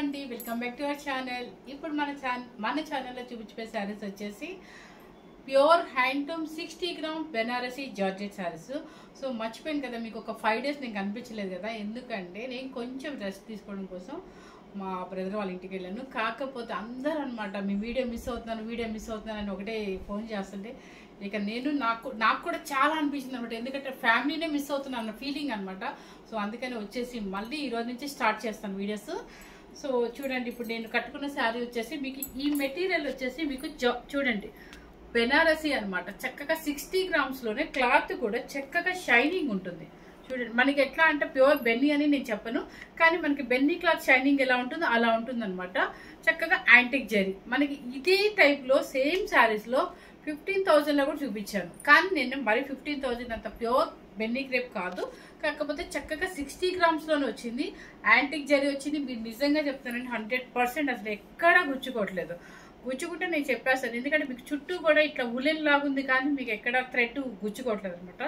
అండి, welcome back to our channel. ఇప్పుడు మన ఛానల్లో చూపించే శారీస్ వచ్చేసి pure handloom 60 gram Banarasi georgette saris. So మర్చిపోయాను కదా, మీకు ఒక 5 days నేను కనిపించలేదు కదా, ఎందుకంటే నేను కొంచెం రెస్ట్ తీసుకోవడం కోసం మా బ్రదర్ వాళ్ళ ఇంటికి వెళ్ళాను. కాకపోతే అందరూ అనమాట మీ వీడియో మిస్ అవుతున్నాను అని ఒకటే ఫోన్ చేస్తుంటే ఇక నేను నాకు కూడా చాలా అనిపించింది అనమాట, ఎందుకంటే ఫ్యామిలీనే మిస్ అవుతున్నాను అన్న ఫీలింగ్ అనమాట. సో అందుకని వచ్చేసి మళ్ళీ ఈరోజు నుంచి స్టార్ట్ చేస్తాను వీడియోస్. సో చూడండి, ఇప్పుడు నేను కట్టుకున్న శారీ వచ్చేసి మీకు ఈ మెటీరియల్ వచ్చేసి మీకు చూడండి బెనారసీ అనమాట. చక్కగా 60 గ్రామ్స్లోనే క్లాత్ కూడా చక్కగా షైనింగ్ ఉంటుంది. చూడండి, మనకి ఎట్లా అంటే ప్యూర్ బెన్నీ అని నేను చెప్పను, కానీ మనకి బెన్నీ క్లాత్ షైనింగ్ ఎలా ఉంటుందో అలా ఉంటుంది అనమాట. చక్కగా యాంటిక్ జరీ మనకి ఇదే టైప్లో సేమ్ శారీస్లో 15,000లో కూడా చూపించాను, కానీ నేను మరి 15,000 అంత ప్యూర్ బెన్నీ క్రేప్ కాదు. కాకపోతే చక్కగా 60 గ్రామ్స్లోనే వచ్చింది, యాంటిక్ జరీ వచ్చింది. మీరు నిజంగా చెప్తానండి 100% అసలు ఎక్కడా గుచ్చుకోవట్లేదు. గుచ్చుకుంటే నేను చెప్పేస్తాను, ఎందుకంటే మీకు చుట్టూ కూడా ఇట్లా ఉలెన్ లాగుంది, కానీ మీకు ఎక్కడ థ్రెడ్ గుచ్చుకోవట్లేదు అనమాట.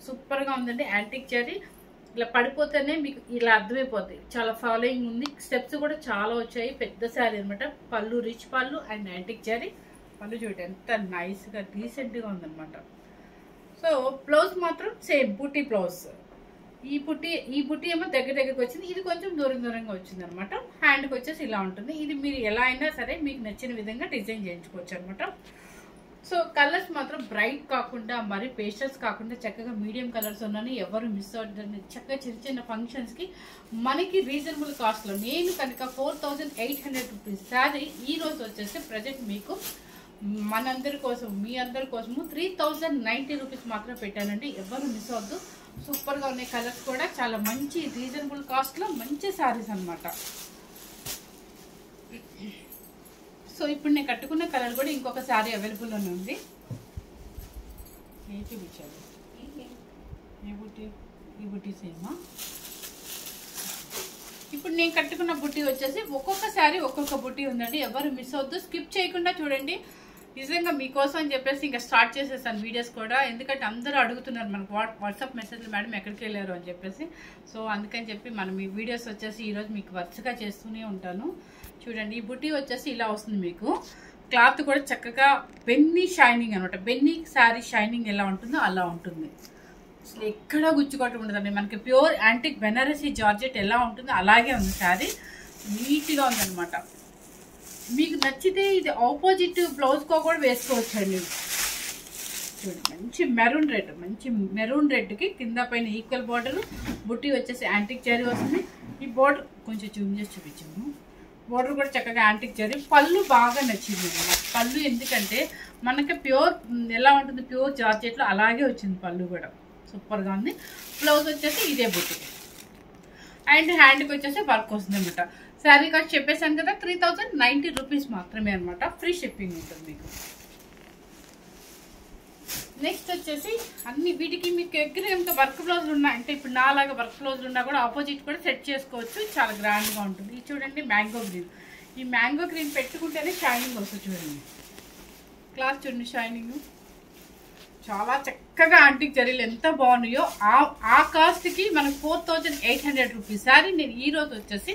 సూపర్గా ఉందండి. యాంటిక్ జరీ ఇలా పడిపోతేనే మీకు ఇలా అర్థమైపోద్ది. చాలా ఫాలోయింగ్ ఉంది, స్టెప్స్ కూడా చాలా వచ్చాయి. పెద్ద శారీ అనమాట. పళ్ళు రిచ్ పళ్ళు అండ్ యాంటిక్ జరీ పళ్ళు చూడండి ఎంత నైస్గా డీసెంట్గా ఉందన్నమాట. సో బ్లౌజ్ మాత్రం సేమ్ బుట్టి బ్లౌజ్. ఈ బుట్టి ఏమో దగ్గరికి వచ్చింది, ఇది కొంచెం దూరంగా వచ్చింది అనమాట. హ్యాండ్కి వచ్చేసి ఇలా ఉంటుంది. ఇది మీరు ఎలా అయినా సరే మీకు నచ్చిన విధంగా డిజైన్ చేయించుకోవచ్చు అనమాట. సో కలర్స్ మాత్రం బ్రైట్ కాకుండా మరి పేస్టల్స్ కాకుండా చక్కగా మీడియం కలర్స్ ఉన్నాయని ఎవరు మిస్ అవుతుంది. చక్కగా చిన్న ఫంక్షన్స్కి మనకి రీజనబుల్ కాస్ట్లో నేను కనుక 4,800 రూపీస్ శారీ ఈ రోజు వచ్చేసి ప్రజెంట్ మీకు మనందరి కోసం మీ అందరి కోసము 3,090 రూపీస్ మాత్రం పెట్టానండి. ఎవరు మిస్ అవద్దు. సూపర్గా ఉన్నాయి. కలర్స్ కూడా చాలా మంచి రీజనబుల్ కాస్ట్లో మంచి శారీస్ అనమాట. సో ఇప్పుడు నేను కట్టుకున్న కలర్ కూడా ఇంకొక శారీ అవైలబుల్లోనే ఉంది. ఏ చూపించాలి? ఈ బుట్టి సేమా. ఇప్పుడు నేను కట్టుకున్న బుట్టి వచ్చేసి ఒక్కొక్క శారీ ఒక్కొక్క బుట్టి ఉందండి. ఎవరు మిస్ అవద్దు, స్కిప్ చేయకుండా చూడండి. నిజంగా మీకోసం అని చెప్పేసి ఇంకా స్టార్ట్ చేసేసాను వీడియోస్ కూడా, ఎందుకంటే అందరూ అడుగుతున్నారు మనకు వాట్సాప్ మెసేజ్లు, మేడం ఎక్కడికి వెళ్ళారు అని చెప్పేసి. సో అందుకని చెప్పి మనం ఈ వీడియోస్ వచ్చేసి ఈరోజు మీకు వరుసగా చేస్తూనే ఉంటాను. చూడండి, ఈ బుట్టి వచ్చేసి ఇలా వస్తుంది. మీకు క్లాత్ కూడా చక్కగా బెన్నీ షైనింగ్ అనమాట. బెన్నీ శారీ షైనింగ్ ఎలా ఉంటుందో అలా ఉంటుంది. అసలు ఎక్కడా గుచ్చుకోవటం ఉండదండి. మనకి ప్యూర్ యాంటిక్ బెనారసీ జార్జెట్ ఎలా ఉంటుందో అలాగే ఉంది. శారీ నీట్గా ఉందన్నమాట. మీకు నచ్చితే ఇది ఆపోజిట్ బ్లౌజ్కో కూడా వేసుకోవచ్చండి. చూడండి, మంచి మెరూన్ రెడ్కి కింద పైన ఈక్వల్ బార్డర్. బుట్టి వచ్చేసి యాంటిక్ జరీ వస్తుంది. ఈ బార్డర్ కొంచెం జూమ్ చేసి చూపించాము. బార్డర్ కూడా చక్కగా యాంటిక్ జరీ. పళ్ళు బాగా నచ్చింది అన్నమాట. పళ్ళు ఎందుకంటే మనకి ప్యూర్ ఎలా ఉంటుంది ప్యూర్ జార్జెట్లో అలాగే వచ్చింది. పళ్ళు కూడా సూపర్గా ఉంది. బ్లౌజ్ వచ్చేసి ఇదే బుట్టి అండ్ హ్యాండ్కి వచ్చేసి వర్క్ వస్తుంది అనమాట. శారీ కాస్ట్ చెప్పేసాను కదా, 3,090 రూపీస్ మాత్రమే అనమాట. ఫ్రీ షిప్పింగ్ ఉంటుంది మీకు. నెక్స్ట్ వచ్చేసి అన్ని వీటికి మీకు దగ్గర ఇంకా వర్క్ బ్లౌజులు ఉన్నాయి అంటే, ఇప్పుడు నాలాగా వర్క్ బ్లౌజులు ఉన్నా కూడా ఆపోజిట్ కూడా సెట్ చేసుకోవచ్చు. చాలా గ్రాండ్గా ఉంటుంది. ఇది చూడండి మ్యాంగో గ్రీన్. ఈ మ్యాంగో గ్రీన్ పెట్టుకుంటేనే షైనింగ్ వస్తుంది. చూడండి క్లాత్ చూడండి, షైనింగ్ చాలా చక్కగా యాంటిక్ జరీలు ఎంత బాగున్నాయో. ఆ కాస్ట్కి మనకు 4,800 రూపీస్ శారీ నేను ఈరోజు వచ్చేసి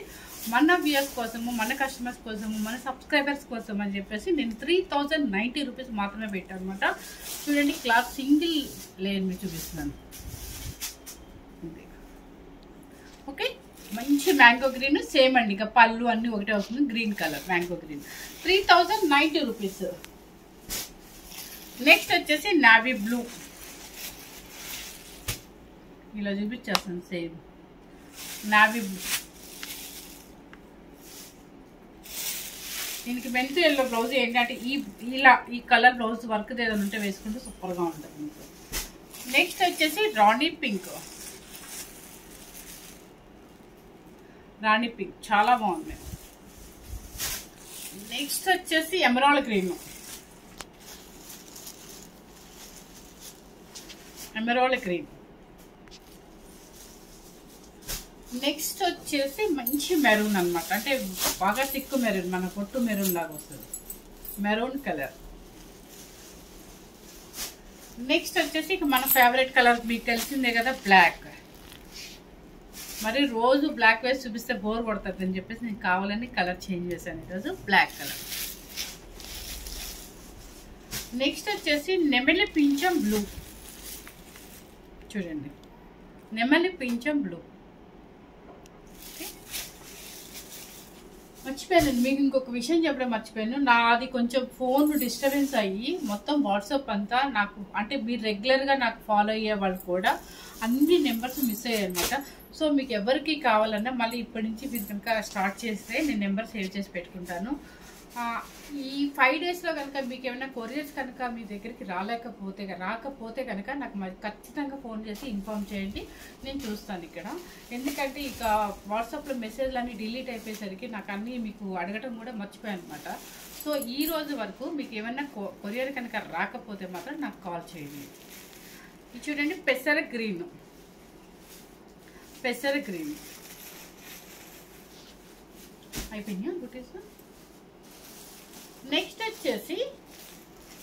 మన వ్యూయర్స్ కోసము, మన కస్టమర్స్ కోసము, మన సబ్స్క్రైబర్స్ కోసం అని చెప్పేసి నేను 3,090 రూపీస్ మాత్రమే పెట్టాను అనమాట. చూడండి, క్లాత్ సింగిల్ లేయర్ మీద చూపిస్తున్నాను. ఓకే, మంచి మ్యాంగో గ్రీన్ సేమ్ అండి. ఇక పళ్ళు అన్నీ ఒకటే వస్తుంది. Green colour mango green 3,090 rupees. Next వచ్చేసి నావీ బ్లూ. ఇలా చూపించేస్తాను సేమ్ నావీ బ్లూ. దీనికి మెంతు ఎల్లో బ్లౌజ్ ఏంటంటే ఈ కలర్ బ్లౌజ్ వర్క్ ఏదైనా ఉంటే వేసుకుంటే సూపర్గా ఉంటుంది. నెక్స్ట్ వచ్చేసి రాణి పింక్ చాలా బాగుంది. నెక్స్ట్ వచ్చేసి ఎమరాల్డ్ గ్రీన్. నెక్స్ట్ వచ్చేసి మంచి మెరూన్ అనమాట. అంటే బాగా తిక్కు మెరూన్, మన పొట్టు మెరూన్ లాగా వస్తుంది. Maroon colour. నెక్స్ట్ వచ్చేసి మన ఫేవరెట్ కలర్ మీకు తెలిసిందే కదా, బ్లాక్. మరి రోజు బ్లాక్ వేసి చూపిస్తే బోర్ కొడుతుంది అని చెప్పేసి నేను కావాలని కలర్ చేంజ్ చేశాను ఈరోజు బ్లాక్ కలర్. నెక్స్ట్ వచ్చేసి నెమలి పింఛం బ్లూ. చూడండి, నెమలి పింఛం బ్లూ. మర్చిపోయాను మీకు ఇంకొక విషయం చెప్పడం మర్చిపోయాను. నాది కొంచెం ఫోన్ డిస్టర్బెన్స్ అయ్యి మొత్తం వాట్సాప్ అంతా నాకు, అంటే మీరు రెగ్యులర్గా నాకు ఫాలో అయ్యే వాళ్ళు కూడా అన్ని నెంబర్స్ మిస్ అయ్యాయి అనమాట. సో మీకు ఎవరికి కావాలన్నా మళ్ళీ ఇప్పటి నుంచి మీరు కనుక స్టార్ట్ చేస్తే నేను నెంబర్ సేవ్ చేసి పెట్టుకుంటాను. ఈ 5 డేస్లో కనుక మీకు ఏమైనా కొరియర్స్ కనుక మీ దగ్గరికి రాకపోతే కనుక నాకు మరి ఖచ్చితంగా ఫోన్ చేసి ఇన్ఫార్మ్ చేయండి, నేను చూస్తాను ఇక్కడ. ఎందుకంటే ఇక వాట్సాప్లో మెసేజ్లు అన్నీ డిలీట్ అయిపోయేసరికి నాకు అన్నీ మీకు అడగటం కూడా మర్చిపోయాను అనమాట. సో ఈ రోజు వరకు మీకు ఏమైనా కొరియర్ కనుక రాకపోతే మాత్రం నాకు కాల్ చేయండి. ఇది చూడండి, పెసర గ్రీన్ అయిపోయినాయా బుటీస్. నెక్స్ట్ వచ్చేసి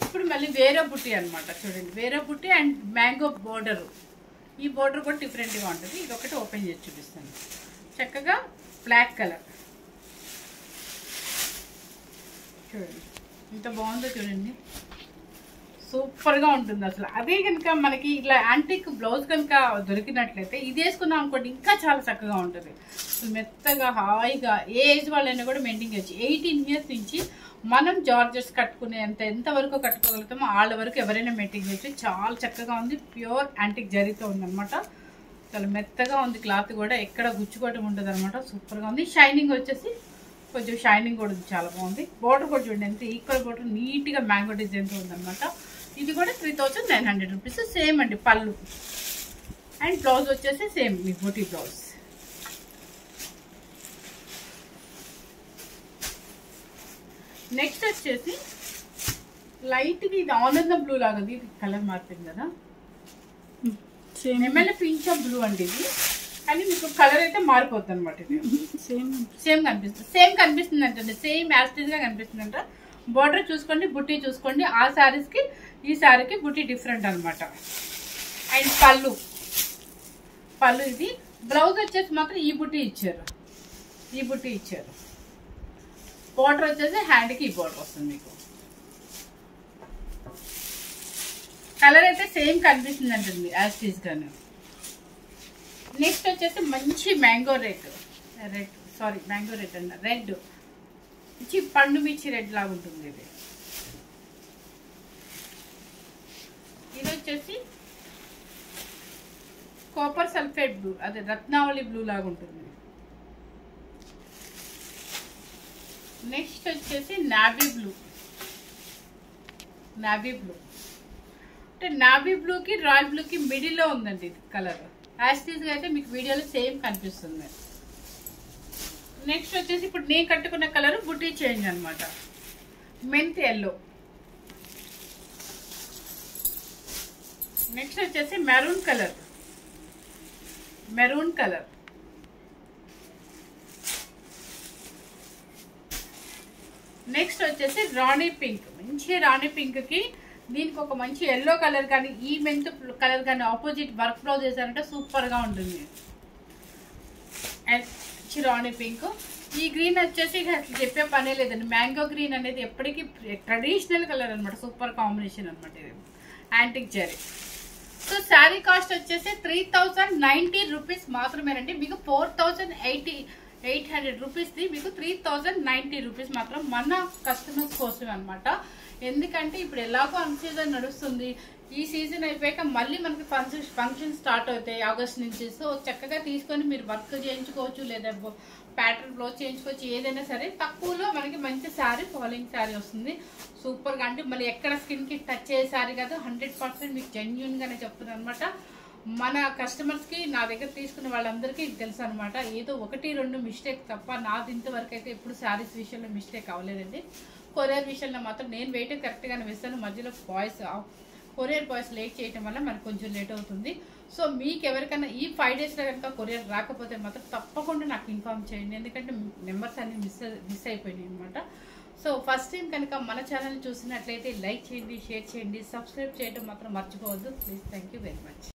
ఇప్పుడు మళ్ళీ వేరే బుట్టి అనమాట. చూడండి, వేరే బుట్టి అండ్ మ్యాంగో బోర్డరు. ఈ బోర్డర్ కూడా డిఫరెంట్గా ఉంటుంది. ఇది ఒకటి ఓపెన్ చేసి చూపిస్తాను. చక్కగా బ్లాక్ కలర్ చూడండి, ఇంత బాగుందో చూడండి, సూపర్గా ఉంటుంది అసలు. అదే కనుక మనకి ఇట్లా యాంటిక్ బ్లౌజ్ కనుక దొరికినట్లయితే ఇది వేసుకున్నాం అనుకోండి ఇంకా చాలా చక్కగా ఉంటుంది. మెత్తగా హాయిగా ఏ ఏజ్ వాళ్ళైనా కూడా మెయింటైన్ చేయొచ్చు. 18 ఇయర్స్ నుంచి మనం జార్జెస్ కట్టుకునేంత ఎంతవరకు కట్టుకోగలుగుతామో వాళ్ళ వరకు ఎవరైనా మెయింటైన్ చేయొచ్చు. చాలా చక్కగా ఉంది, ప్యూర్ యాంటిక్ జరీతో ఉందన్నమాట. చాలా మెత్తగా ఉంది, క్లాత్ కూడా ఎక్కడ గుచ్చుకోవటం ఉండదు అనమాట. సూపర్గా ఉంది. షైనింగ్ వచ్చేసి కొంచెం షైనింగ్ కూడా ఉంది, చాలా బాగుంది. బోర్డర్ కూడా చూడండి ఎంత ఈక్వల్ బోర్డర్, నీట్గా మ్యాంగో డిజైన్తో ఉందన్నమాట. ఇది కూడా 3900 రూపీస్. సేమ్ అండి పళ్ళు అండ్ బ్లౌజ్ వచ్చేసి సేమ్ మీ బూటీ బ్లౌజ్. నెక్స్ట్ వచ్చేసి లైట్గా ఇది ఆనందం బ్లూ లాగా ఉంది. ఇది కలర్ మారుతుంది కదా, నెమలి పింఛం బ్లూ అండి ఇది. కానీ మీకు కలర్ అయితే మారిపోతుంది అనమాట. ఇది సేమ్ కనిపిస్తుంది అంటే సేమ్ యాస్టిజ్గా కనిపిస్తుంది అంట. బోర్డర్ చూసుకోండి, బుట్టి చూసుకోండి. ఆ శారీస్కి ఈ శారీకి బుట్టి డిఫరెంట్ అనమాట. అండ్ పళ్ళు ఇది. బ్లౌజ్ వచ్చేసి మాత్రం ఈ బుట్టి ఇచ్చారు. బోర్డర్ వచ్చేసి హ్యాండ్కి ఈ బోర్డర్ వస్తుంది మీకు. కలర్ అయితే సేమ్ కనిపిస్తుంది అంటుంది యాస్టిజ్గాను. నెక్స్ట్ వచ్చేసి మంచి మ్యాంగో రెడ్ మంచి పండు మిర్చి రెడ్ లాగా ఉంటుంది ఇది. ఇది వచ్చేసి కాపర్ సల్ఫేట్ బ్లూ, అదే రత్నావళి బ్లూ లాగా ఉంటుంది. నెక్స్ట్ వచ్చేసి నావీ బ్లూ అంటే నావీ బ్లూకి రాయల్ బ్లూకి మిడిల్లో ఉందండి ఇది కలర్. యాస్టీస్గా అయితే మీకు వీడియోలో సేమ్ కనిపిస్తుంది. నెక్స్ట్ వచ్చేసి ఇప్పుడు నేను కట్టుకున్న కలర్ బుటీ చేంజ్ అనమాట, మెంత్ ఎల్లో. నెక్స్ట్ వచ్చేసి మెరూన్ కలర్. నెక్స్ట్ వచ్చేసి రాణి పింక్. మంచి రాణి పింక్కి దీనికి ఒక మంచి ఎల్లో కలర్ కానీ ఈ మెంత్ కలర్ కానీ ఆపోజిట్ వర్క్ బ్లౌజ్ వేసారంటే సూపర్గా ఉంటుంది. And Rani pink. ఈ గ్రీన్ వచ్చేసి చెప్పే పనే లేదండి, మ్యాంగో గ్రీన్ అనేది ఎప్పటికీ ట్రెడిషనల్ కలర్ అనమాట. సూపర్ కాంబినేషన్ అనమాట ఇది, antique zari. So sari cost వచ్చేసి 3090 రూపీస్ మాత్రమేనండి. మీకు 4800 రూపీస్ది మీకు 3090 రూపీస్ మాత్రం మన కస్టమర్స్ కోసం అనమాట. ఎందుకంటే ఇప్పుడు ఎలాగో అన్సీజన్ నడుస్తుంది. ఈ సీజన్ అయిపోయాక మళ్ళీ మనకి ఫంక్షన్ స్టార్ట్ అవుతాయి ఆగస్ట్ నుంచి. సో చక్కగా తీసుకొని మీరు వర్క్ చేయించుకోవచ్చు, లేదా ప్యాటర్న్ బ్లౌజ్ చేయించుకోవచ్చు. ఏదైనా సరే తక్కువలో మనకి మంచి శారీ, ఫాలోయింగ్ శారీ వస్తుంది సూపర్గా. అంటే మళ్ళీ ఎక్కడ స్కిన్కి టచ్ అయ్యే శారీ కాదు, 100% మీకు జెన్యూన్గానే చెప్తున్నాను అనమాట. మన కస్టమర్స్కి నా దగ్గర తీసుకున్న వాళ్ళందరికీ తెలుసు అనమాట. ఏదో 1-2 మిస్టేక్ తప్ప నాది ఇంతవరకు అయితే ఎప్పుడు శారీస్ విషయంలో మిస్టేక్ అవ్వలేదండి. కొరియర్ విషయంలో మాత్రం నేను వెయిట్ కరెక్ట్గానే వేస్తాను. మధ్యలో కొరియర్ బాయ్స్ లేట్ చేయడం వల్ల మనకు కొంచెం లేట్ అవుతుంది. సో మీకు ఎవరికైనా ఈ 5 డేస్లో కనుక కొరియర్ రాకపోతే మాత్రం తప్పకుండా నాకు ఇన్ఫార్మ్ చేయండి, ఎందుకంటే నెంబర్స్ అన్ని మిస్ అయిపోయినాయి అనమాట. సో ఫస్ట్ టైం కనుక మన ఛానల్ చూసినట్లయితే లైక్ చేయండి, షేర్ చేయండి, సబ్స్క్రైబ్ చేయడం మాత్రం మర్చిపోవద్దు please. Thank you very much.